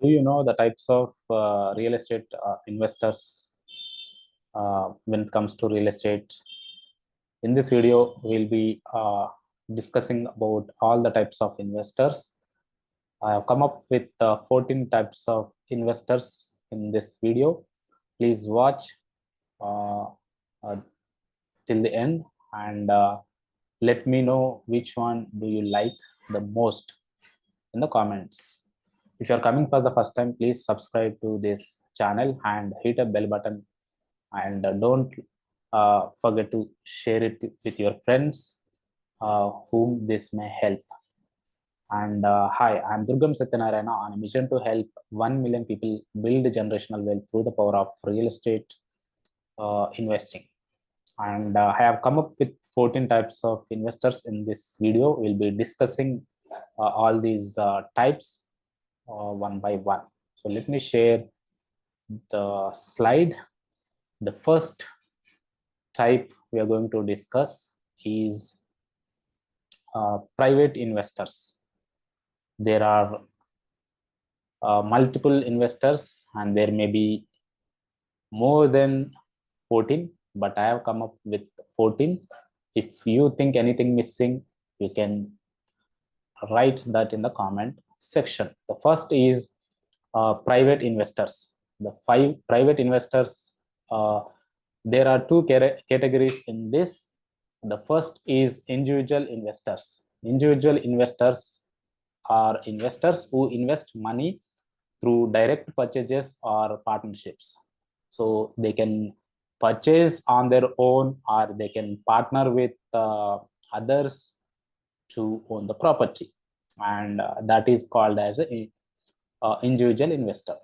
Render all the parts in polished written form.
Do you know the types of real estate investors when it comes to real estate? In this video, we'll be discussing about all the types of investors. I have come up with 14 types of investors in this video. Please watch uh, uh, till the end and let me know which one do you like the most in the comments. If you are coming for the first time, please subscribe to this channel and hit a bell button, and don't forget to share it with your friends whom this may help. And hi, I'm Durgam Satyanarayana on a mission to help 1 million people build generational wealth through the power of real estate investing. And I have come up with 14 types of investors in this video. We'll be discussing all these types one by one. So let me share the slide. The first type we are going to discuss is private investors. There are multiple investors and there may be more than 14, but I have come up with 14. If you think anything missing, you can write that in the comment section. The first is private investors. The 5 private investors, there are 2 categories in this. The first is individual investors. Individual investors are investors who invest money through direct purchases or partnerships. So they can purchase on their own, or they can partner with others to own the property, and that is called as a individual investor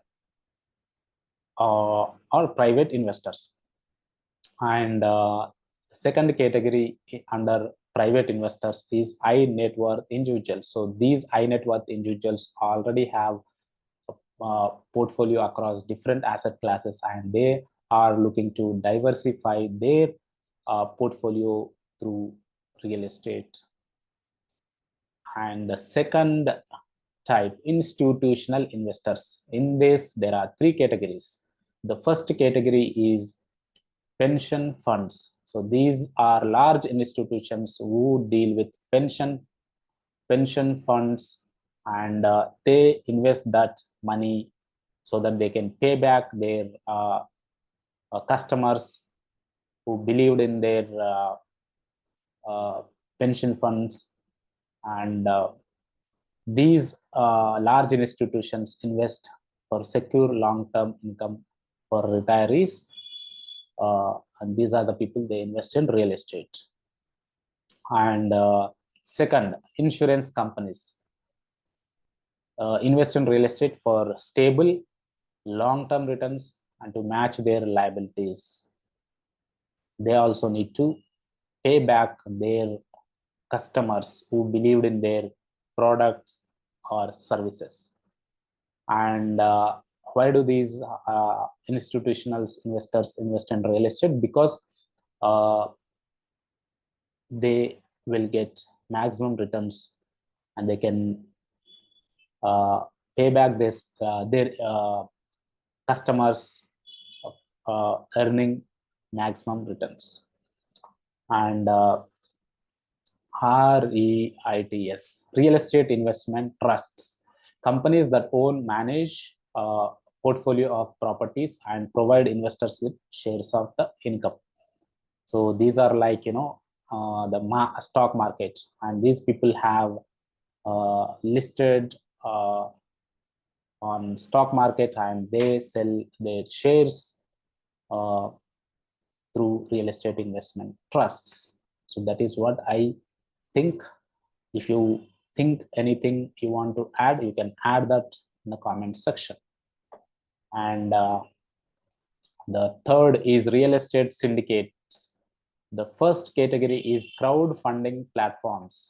or private investors. And second category under private investors is high net worth individuals. So these high net worth individuals already have a portfolio across different asset classes, and they are looking to diversify their portfolio through real estate. And the second type, institutional investors. In this, there are 3 categories. The first category is pension funds. So these are large institutions who deal with pension funds, and they invest that money so that they can pay back their customers who believed in their pension funds. And these large institutions invest for secure long-term income for retirees, and these are the people they invest in real estate. And second, insurance companies invest in real estate for stable long-term returns and to match their liabilities. They also need to pay back their customers who believed in their products or services. And why do these institutional investors invest in real estate? Because they will get maximum returns, and they can pay back this their customers earning maximum returns. And REITs, real estate investment trusts, companies that own, manage portfolio of properties and provide investors with shares of the income. So these are like, the stock market, and these people have listed on stock market, and they sell their shares through real estate investment trusts. So that is what I think. If you think anything you want to add, you can add that in the comment section. And the third is real estate syndicates. The first category is crowdfunding platforms.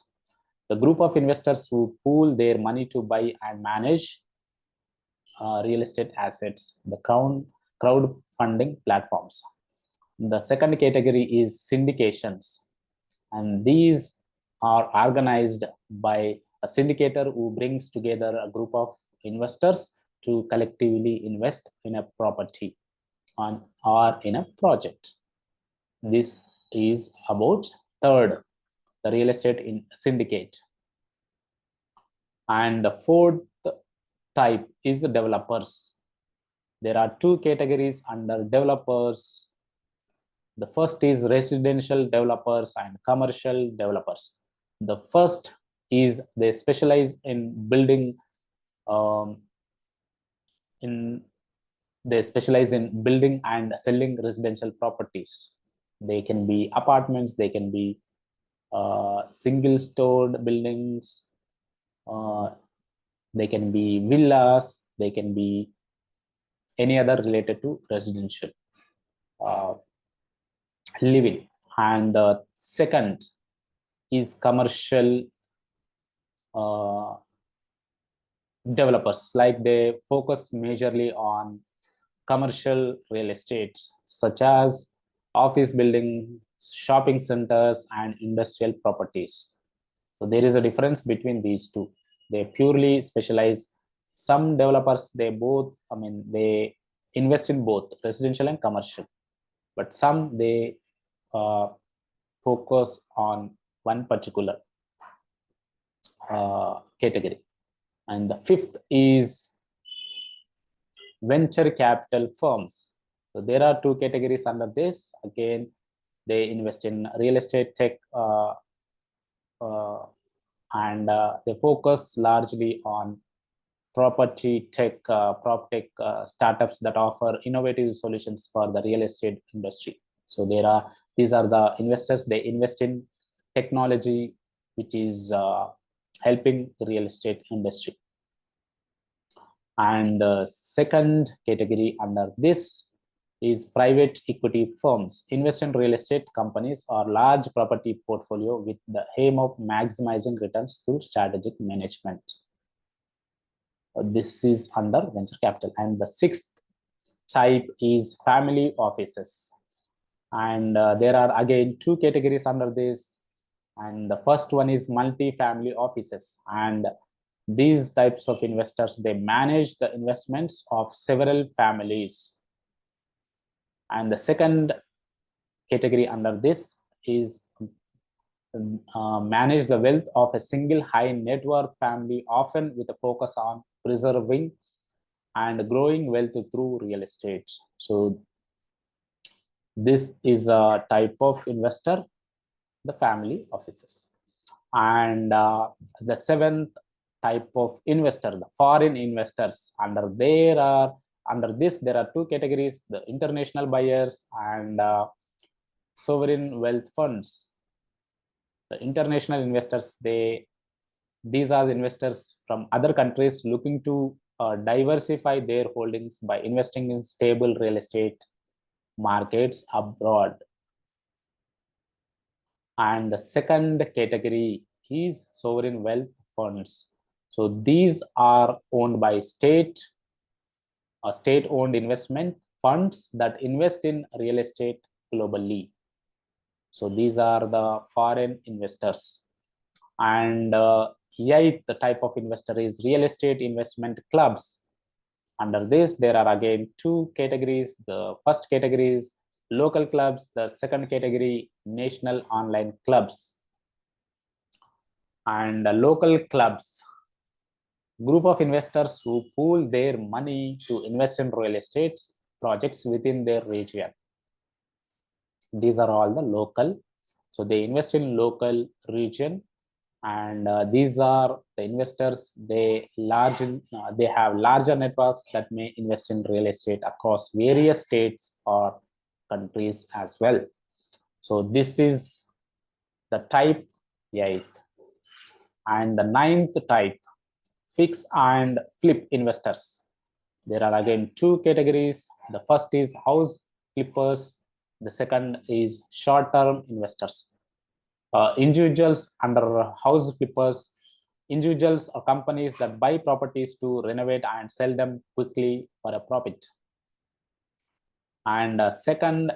The group of investors who pool their money to buy and manage real estate assets, the crowdfunding platforms. The second category is syndications, and these are organized by a syndicator who brings together a group of investors to collectively invest in a property or in a project. This is about third, the real estate in syndicate. And the fourth type is developers. There are two categories under developers. The first is residential developers and commercial developers. The first is they specialize in building they specialize in building and selling residential properties. They can be apartments, they can be single stored buildings, they can be villas, they can be any other related to residential living. And the second is commercial developers, like they focus majorly on commercial real estate such as office building, shopping centers, and industrial properties. So there is a difference between these two. They purely specialize. Some developers, they invest in both residential and commercial, but some they focus on one particular category. And the fifth is venture capital firms. So there are two categories under this. Again, they invest in real estate tech and they focus largely on property tech, prop tech startups that offer innovative solutions for the real estate industry. So these are the investors. They invest in technology which is helping the real estate industry. And the second category under this is private equity firms. Invest in real estate companies or large property portfolio with the aim of maximizing returns through strategic management. This is under venture capital. And the sixth type is family offices. And there are again two categories under this. And the first one is multi-family offices. And these types of investors, they manage the investments of several families. And the second category under this is manage the wealth of a single high net worth family, often with a focus on preserving and growing wealth through real estate. So this is a type of investor, the family offices. And the seventh type of investor, the foreign investors. Under this there are two categories: the international buyers and sovereign wealth funds. The international investors, these are the investors from other countries looking to diversify their holdings by investing in stable real estate markets abroad. And the second category is sovereign wealth funds. So these are owned by state-owned investment funds that invest in real estate globally. So these are the foreign investors. And eighth type of investor is real estate investment clubs. Under this, there are again two categories. The first category is local clubs. The second category, national online clubs. And local clubs, group of investors who pool their money to invest in real estate projects within their region. These are all the local. So they invest in local region, and these are the investors. They have larger networks that may invest in real estate across various states or countries as well. So this is the type 8th. And the 9th type, fix and flip investors. There are again two categories. The first is house flippers. The second is short-term investors. Individuals under house flippers, individuals or companies that buy properties to renovate and sell them quickly for a profit. And second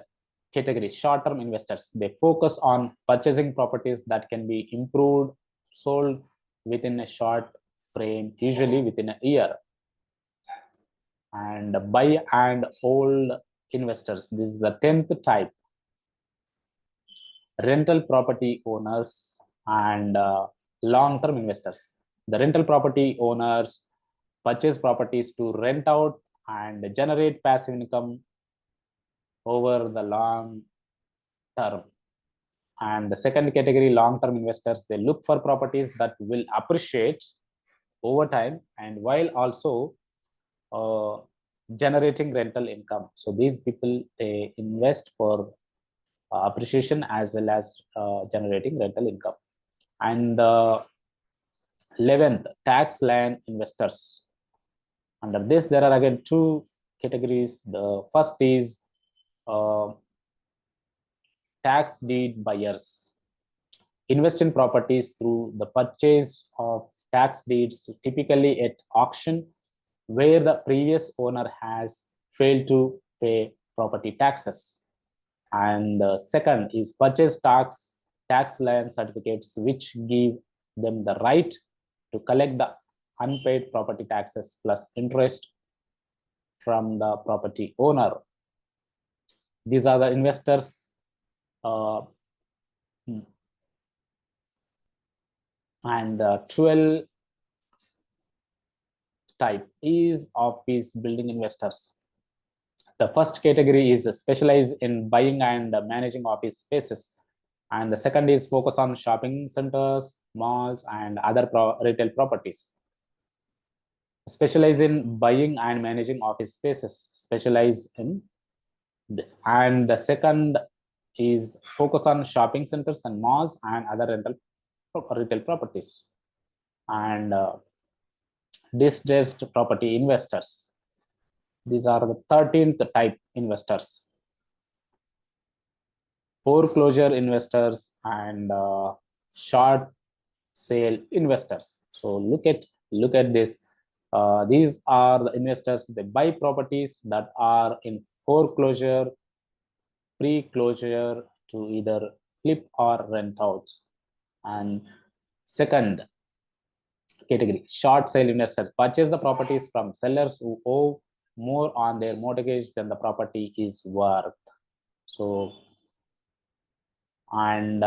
category, short-term investors. They focus on purchasing properties that can be improved, sold within a short frame, usually within a year. and buy and hold investors. This is the 10th type. Rental property owners and long-term investors. The rental property owners purchase properties to rent out and generate passive income over the long term. And the second category, long-term investors, they look for properties that will appreciate over time and while also generating rental income. So these people, they invest for appreciation as well as generating rental income. And the 11th, tax land investors. Under this, there are again two categories. The first is tax deed buyers. Invest in properties through the purchase of tax deeds, typically at auction, where the previous owner has failed to pay property taxes. And the second is purchase tax land certificates, which give them the right to collect the unpaid property taxes plus interest from the property owner. These are the investors. And the 12th type is office building investors. The first category is specialized in buying and managing office spaces. And the second is focus on shopping centers, malls, and other retail properties. Specialize in buying and managing office spaces, specialize in this. And the second is focus on shopping centers and malls and other retail properties. And distressed property investors. These are the 13th type investors. Foreclosure investors and short sale investors. So look at this. These are the investors. They buy properties that are in foreclosure, pre-closure to either flip or rent out. And second category, short sale investors, purchase the properties from sellers who owe more on their mortgage than the property is worth. So, and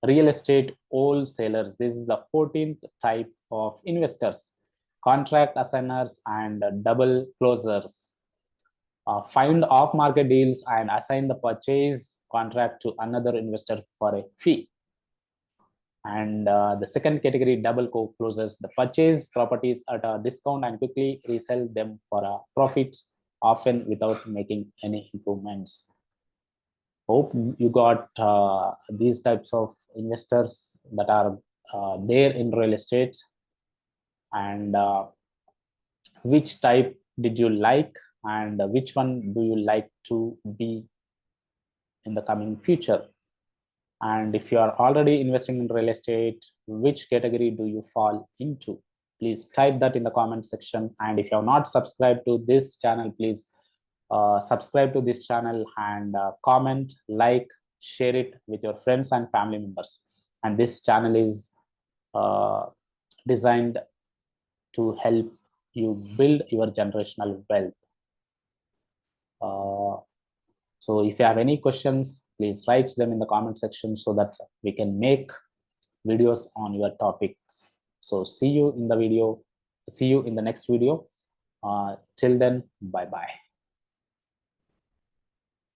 real estate wholesalers, this is the 14th type of investors. Contract assigners and double closers, find off-market deals and assign the purchase contract to another investor for a fee. And the second category, double closers, the purchase properties at a discount and quickly resell them for a profit, often without making any improvements. Hope you got these types of investors that are there in real estate, and which type did you like, and which one do you like to be in the coming future. And if you are already investing in real estate, which category do you fall into? Please type that in the comment section. And if you have not subscribed to this channel, please subscribe to this channel and comment, like, share it with your friends and family members. And this channel is designed to help you build your generational wealth. So if you have any questions, please write them in the comment section so that we can make videos on your topics. So see you in the next video. Till then, bye-bye.